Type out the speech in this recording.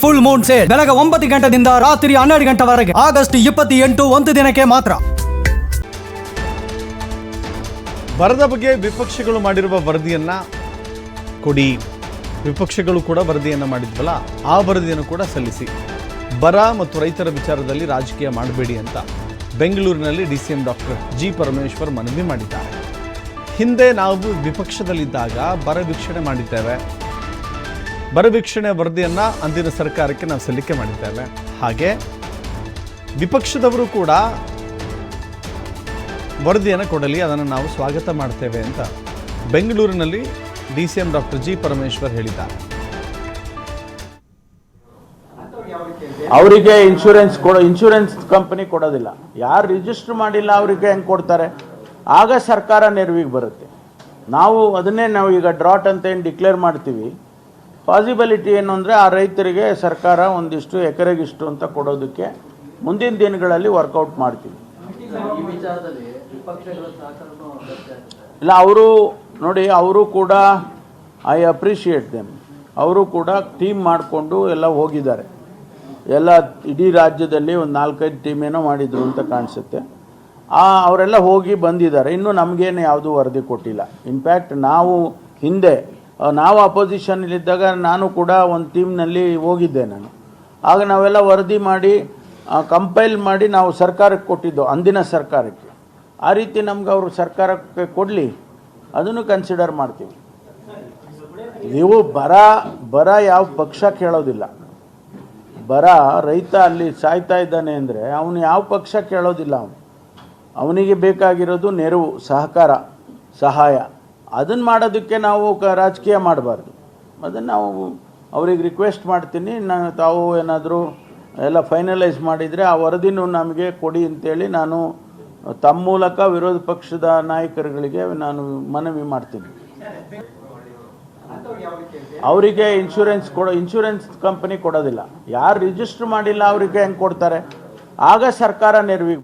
Full Moon sale ಬೆಳಗ್ಗೆ 9 ಗಂಟೆಯಿಂದ ರಾತ್ರಿ 12 ಗಂಟೆವರೆಗೆ ಆಗಸ್ಟ್ 28 ಒಂದು ದಿನಕ್ಕೆ ಮಾತ್ರ. ಬರದ ಬಗ್ಗೆ ವಿಪಕ್ಷಗಳು ಮಾಡಿರುವ ವರದಿಯನ್ನ ಕೊಡಿ. ವಿಪಕ್ಷಗಳು ಕೂಡ ವರದಿಯನ್ನ ಮಾಡಿದ್ವಲ್ಲ, ಆ ವರದಿಯನ್ನು ಕೂಡ ಸಲ್ಲಿಸಿ. ಬರ ಮತ್ತು ರೈತರ ವಿಚಾರದಲ್ಲಿ ರಾಜಕೀಯ ಮಾಡಬೇಡಿ ಅಂತ ಬೆಂಗಳೂರಿನಲ್ಲಿ ಡಿಸಿಎಂ ಡಾಕ್ಟರ್ ಜಿ ಪರಮೇಶ್ವರ್ ಮನವಿ ಮಾಡಿದ್ದಾರೆ. ಹಿಂದೆ ನಾವು ವಿಪಕ್ಷದಲ್ಲಿದ್ದಾಗ ಬರ ವೀಕ್ಷಣೆ ಮಾಡಿದ್ದೇವೆ. ಬರ ವೀಕ್ಷಣೆ ವರದಿಯನ್ನ ಅಂದಿನ ಸರ್ಕಾರಕ್ಕೆ ನಾವು ಸಲ್ಲಿಕೆ ಮಾಡಿದ್ದೇವೆ. ಹಾಗೆ ವಿಪಕ್ಷದವರು ಕೂಡ ವರದಿಯನ್ನು ಕೊಡಲಿ, ಅದನ್ನು ನಾವು ಸ್ವಾಗತ ಮಾಡ್ತೇವೆ ಅಂತ ಬೆಂಗಳೂರಿನಲ್ಲಿ ಡಿಸಿಎಂ ಡಾಕ್ಟರ್ ಜಿ ಪರಮೇಶ್ವರ್ ಹೇಳಿದ್ದಾರೆ. ಅವರಿಗೆ ಇನ್ಶೂರೆನ್ಸ್ ಕಂಪನಿ ಕೊಡೋದಿಲ್ಲ. ಯಾರು ರಿಜಿಸ್ಟರ್ ಮಾಡಿಲ್ಲ ಅವರಿಗೆ ಹೆಂಗೆ ಕೊಡ್ತಾರೆ? ಆಗ ಸರ್ಕಾರ ನೆರವಿಗೆ ಬರುತ್ತೆ. ನಾವು ಅದನ್ನೇ ಈಗ ಡ್ರಾಟ್ ಅಂತ ಏನು ಡಿಕ್ಲೇರ್ ಮಾಡ್ತೀವಿ. ಪಾಸಿಬಿಲಿಟಿ ಏನು ಅಂದರೆ ಆ ರೈತರಿಗೆ ಸರ್ಕಾರ ಒಂದಿಷ್ಟು ಎಕರೆಗಿಷ್ಟು ಅಂತ ಕೊಡೋದಕ್ಕೆ ಮುಂದಿನ ದಿನಗಳಲ್ಲಿ ವರ್ಕೌಟ್ ಮಾಡ್ತೀವಿ. ಇಲ್ಲ, ಅವರು ನೋಡಿ, ಅವರು ಕೂಡ ಐ ಅಪ್ರಿಷಿಯೇಟ್ ದೆಮ್. ಅವರು ಕೂಡ ಟೀಮ್ ಮಾಡಿಕೊಂಡು ಎಲ್ಲ ಹೋಗಿದ್ದಾರೆ. ಎಲ್ಲ ಇಡೀ ರಾಜ್ಯದಲ್ಲಿ ಒಂದು 4-5 ಟೀಮೇನೋ ಮಾಡಿದರು ಅಂತ ಕಾಣಿಸುತ್ತೆ. ಅವರೆಲ್ಲ ಹೋಗಿ ಬಂದಿದ್ದಾರೆ. ಇನ್ನೂ ನಮಗೇನು ಯಾವುದೂ ವರದಿ ಕೊಟ್ಟಿಲ್ಲ. ಇನ್ಫ್ಯಾಕ್ಟ್ ನಾವು ಹಿಂದೆ ನಾವು ಅಪೋಸಿಷನ್ನಲ್ಲಿದ್ದಾಗ ನಾನು ಕೂಡ ಒಂದು ಟೀಮ್ನಲ್ಲಿ ಹೋಗಿದ್ದೆ. ಆಗ ನಾವೆಲ್ಲ ವರದಿ ಮಾಡಿ ಕಂಪೈಲ್ ಮಾಡಿ ನಾವು ಸರ್ಕಾರಕ್ಕೆ ಕೊಟ್ಟಿದ್ದು, ಅಂದಿನ ಸರ್ಕಾರಕ್ಕೆ. ಆ ರೀತಿ ನಮ್ಗೆ ಅವರು ಸರ್ಕಾರಕ್ಕೆ ಕೊಡಲಿ, ಅದನ್ನು ಕನ್ಸಿಡರ್ ಮಾಡ್ತೀವಿ. ನೀವು ಬರ ಯಾವ ಪಕ್ಷ ಕೇಳೋದಿಲ್ಲ. ಬರ ರೈತ ಅಲ್ಲಿ ಸಾಯ್ತಾ ಇದ್ದಾನೆ ಅಂದರೆ ಅವನು ಯಾವ ಪಕ್ಷ ಕೇಳೋದಿಲ್ಲ. ಅವನಿಗೆ ಬೇಕಾಗಿರೋದು ನೆರವು, ಸಹಕಾರ, ಸಹಾಯ. ಅದನ್ನು ಮಾಡೋದಕ್ಕೆ ನಾವು ರಾಜಕೀಯ ಮಾಡಬಾರ್ದು. ಅದನ್ನು ನಾವು ಅವ್ರಿಗೆ ರಿಕ್ವೆಸ್ಟ್ ಮಾಡ್ತೀನಿ, ತಾವು ಏನಾದರೂ ಎಲ್ಲ ಫೈನಲೈಸ್ ಮಾಡಿದರೆ ಆ ವರದಿನೂ ನಮಗೆ ಕೊಡಿ ಅಂತೇಳಿ ನಾನು ತಮ್ಮ ಮೂಲಕ ವಿರೋಧ ಪಕ್ಷದ ನಾಯಕರುಗಳಿಗೆ ನಾನು ಮನವಿ ಮಾಡ್ತೀನಿ. ಅವರಿಗೆ ಇನ್ಶೂರೆನ್ಸ್ ಕಂಪನಿ ಕೊಡೋದಿಲ್ಲ. ಯಾರು ರಿಜಿಸ್ಟರ್ ಮಾಡಿಲ್ಲ ಅವರಿಗೆ ಹೆಂಗೆ ಕೊಡ್ತಾರೆ? ಆಗ ಸರ್ಕಾರ ನೆರವಿಗೆ